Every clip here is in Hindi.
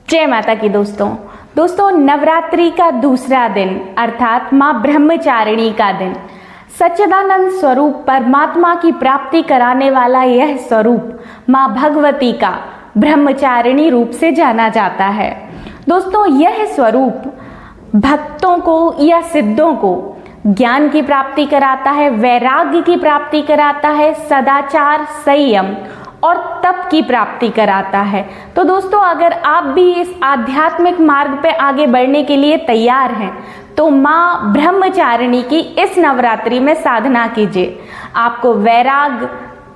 जय माता की दोस्तों नवरात्रि का दूसरा दिन अर्थात माँ ब्रह्मचारिणी का दिन, सच्चिदानंद स्वरूप परमात्मा की प्राप्ति कराने वाला यह स्वरूप माँ भगवती का ब्रह्मचारिणी रूप से जाना जाता है। दोस्तों यह स्वरूप भक्तों को या सिद्धों को ज्ञान की प्राप्ति कराता है, वैराग्य की प्राप्ति कराता है, सदाचार, संयम और तप की प्राप्ति कराता है। तो दोस्तों अगर आप भी इस आध्यात्मिक मार्ग पे आगे बढ़ने के लिए तैयार हैं तो माँ ब्रह्मचारिणी की इस नवरात्रि में साधना कीजिए। आपको वैराग्य,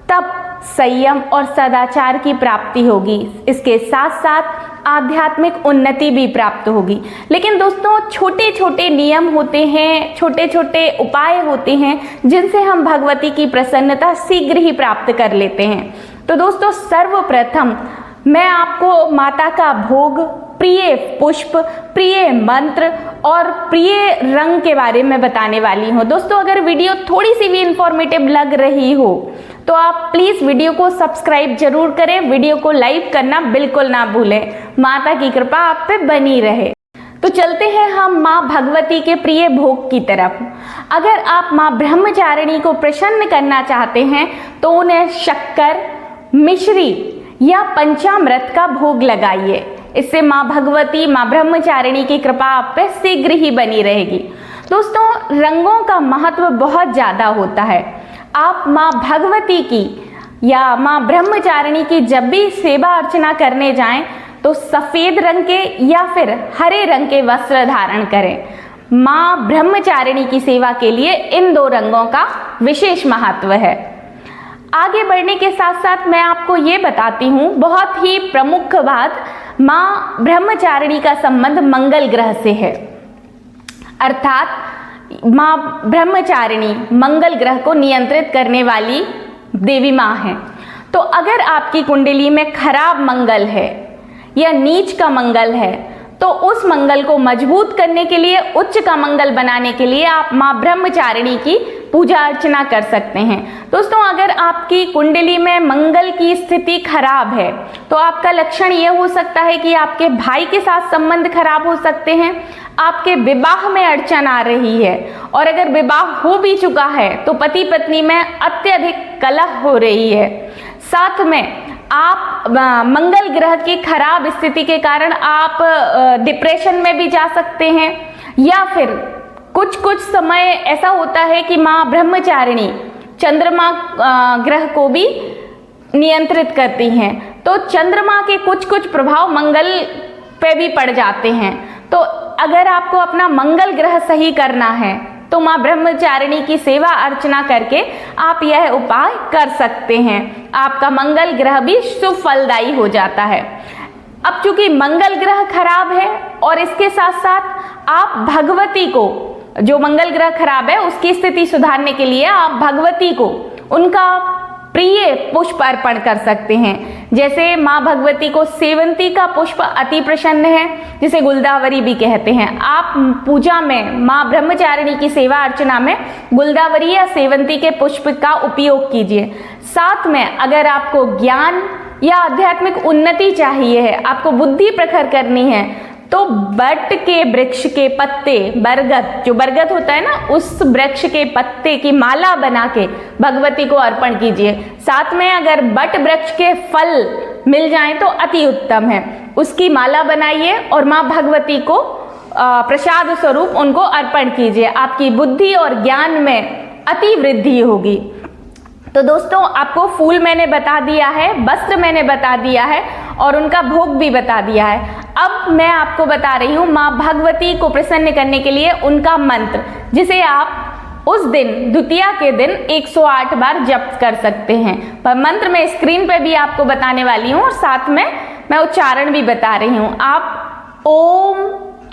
तप, संयम और सदाचार की प्राप्ति होगी। इसके साथ साथ आध्यात्मिक उन्नति भी प्राप्त होगी। लेकिन दोस्तों छोटे छोटे नियम होते हैं, छोटे छोटे उपाय होते हैं जिनसे हम भगवती की प्रसन्नता शीघ्र ही प्राप्त कर लेते हैं। तो दोस्तों सर्वप्रथम मैं आपको माता का भोग, प्रिय पुष्प, प्रिय मंत्र और प्रिय रंग के बारे में बताने वाली हूँ। दोस्तों अगर वीडियो थोड़ी सी भी इंफॉर्मेटिव लग रही हो तो आप प्लीज वीडियो को सब्सक्राइब जरूर करें, वीडियो को लाइक करना बिल्कुल ना भूलें। माता की कृपा आप पे बनी रहे। तो चलते हैं हम माँ भगवती के प्रिय भोग की तरफ। अगर आप माँ ब्रह्मचारिणी को प्रसन्न करना चाहते हैं तो उन्हें शक्कर, मिश्री या पंचामृत का भोग लगाइए। इससे माँ भगवती, माँ ब्रह्मचारिणी की कृपा आप पे शीघ्र ही बनी रहेगी। दोस्तों रंगों का महत्व बहुत ज्यादा होता है। आप माँ भगवती की या माँ ब्रह्मचारिणी की जब भी सेवा अर्चना करने जाएं तो सफेद रंग के या फिर हरे रंग के वस्त्र धारण करें। माँ ब्रह्मचारिणी की सेवा के लिए इन दो रंगों का विशेष महत्व है। आगे बढ़ने के साथ साथ मैं आपको ये बताती हूँ, बहुत ही प्रमुख बात, माँ ब्रह्मचारिणी का संबंध मंगल ग्रह से है। अर्थात माँ ब्रह्मचारिणी मंगल ग्रह को नियंत्रित करने वाली देवी माँ है। तो अगर आपकी कुंडली में खराब मंगल है या नीच का मंगल है तो उस मंगल को मजबूत करने के लिए, उच्च का मंगल बनाने के लिए आप माँ ब्रह्मचारिणी की पूजा अर्चना कर सकते हैं। दोस्तों अगर आपकी कुंडली में मंगल की स्थिति खराब है तो आपका लक्षण यह हो सकता है कि आपके भाई के साथ संबंध खराब हो सकते हैं, आपके विवाह में अड़चन आ रही है और अगर विवाह हो भी चुका है तो पति पत्नी में अत्यधिक कलह हो रही है। साथ में आप मंगल ग्रह की खराब स्थिति के कारण आप डिप्रेशन में भी जा सकते हैं, या फिर कुछ समय ऐसा होता है कि माँ ब्रह्मचारिणी चंद्रमा ग्रह को भी नियंत्रित करती हैं, तो चंद्रमा के कुछ प्रभाव मंगल पे भी पड़ जाते हैं। तो अगर आपको अपना मंगल ग्रह सही करना है तो माँ ब्रह्मचारिणी की सेवा अर्चना करके आप यह उपाय कर सकते हैं। आपका मंगल ग्रह भी शुभ फलदायी हो जाता है। अब चूंकि मंगल ग्रह खराब है और इसके साथ साथ आप भगवती को, जो मंगल ग्रह खराब है उसकी स्थिति सुधारने के लिए आप भगवती को उनका प्रिय पुष्प अर्पण कर सकते हैं। जैसे माँ भगवती को सेवंती का पुष्प अति प्रसन्न है, जिसे गुलदावरी भी कहते हैं। आप पूजा में, माँ ब्रह्मचारिणी की सेवा अर्चना में गुलदावरी या सेवंती के पुष्प का उपयोग कीजिए। साथ में अगर आपको ज्ञान या आध्यात्मिक उन्नति चाहिए है, आपको बुद्धि प्रखर करनी है, तो बट के वृक्ष के पत्ते, बरगद, जो बरगद होता है ना, उस वृक्ष के पत्ते की माला बना के भगवती को अर्पण कीजिए। साथ में अगर बट वृक्ष के फल मिल जाएं तो अति उत्तम है, उसकी माला बनाइए और माँ भगवती को प्रसाद स्वरूप उनको अर्पण कीजिए। आपकी बुद्धि और ज्ञान में अति वृद्धि होगी। तो दोस्तों आपको फूल मैंने बता दिया है, वस्त्र मैंने बता दिया है और उनका भोग भी बता दिया है। अब मैं आपको बता रही हूँ माँ भगवती को प्रसन्न करने के लिए उनका मंत्र, जिसे आप उस दिन, द्वितीया के दिन 108 बार जप कर सकते हैं। पर मंत्र मैं स्क्रीन पे भी आपको बताने वाली हूँ और साथ में मैं उच्चारण भी बता रही हूँ। आप ओम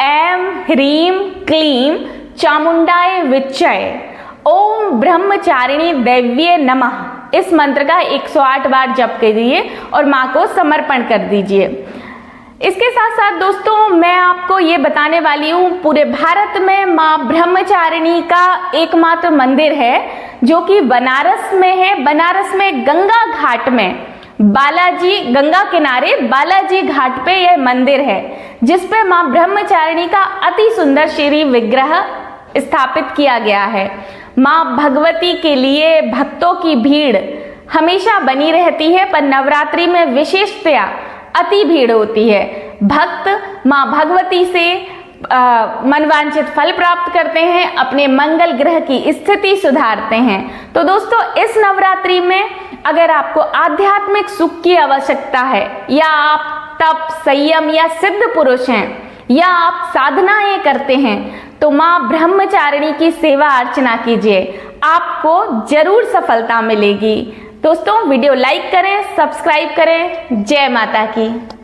ऐं ह्रीं क्लीं चामुंडाय विच्चय ओम ब्रह्मचारिणी देव्ये नमः, इस मंत्र का 108 बार जप कीजिए और माँ को समर्पण कर दीजिए। इसके साथ साथ दोस्तों मैं आपको ये बताने वाली हूँ, पूरे भारत में माँ ब्रह्मचारिणी का एकमात्र मंदिर है जो कि बनारस में है। बनारस में गंगा घाट में बालाजी गंगा किनारे बालाजी घाट पे यह मंदिर है, जिस पे मां ब्रह्मचारिणी का अति सुंदर श्री विग्रह स्थापित किया गया है। मां भगवती के लिए भक्तों की भीड़ हमेशा बनी रहती है, पर नवरात्रि में विशेषतया अति भीड़ होती है। भक्त मां भगवती से मनवांछित फल प्राप्त करते हैं, अपने मंगल ग्रह की स्थिति सुधारते हैं। तो दोस्तों, इस नवरात्रि में अगर आपको आध्यात्मिक सुख की आवश्यकता है, या आप तप, संयम या सिद्ध पुरुष हैं, या आप साधनाएं करते हैं, तो मां ब्रह्मचारिणी की सेवा अर्चना कीजिए, आपको जरूर सफलता मिलेगी। दोस्तों, वीडियो लाइक करें, सब्सक्राइब करें। जय माता की।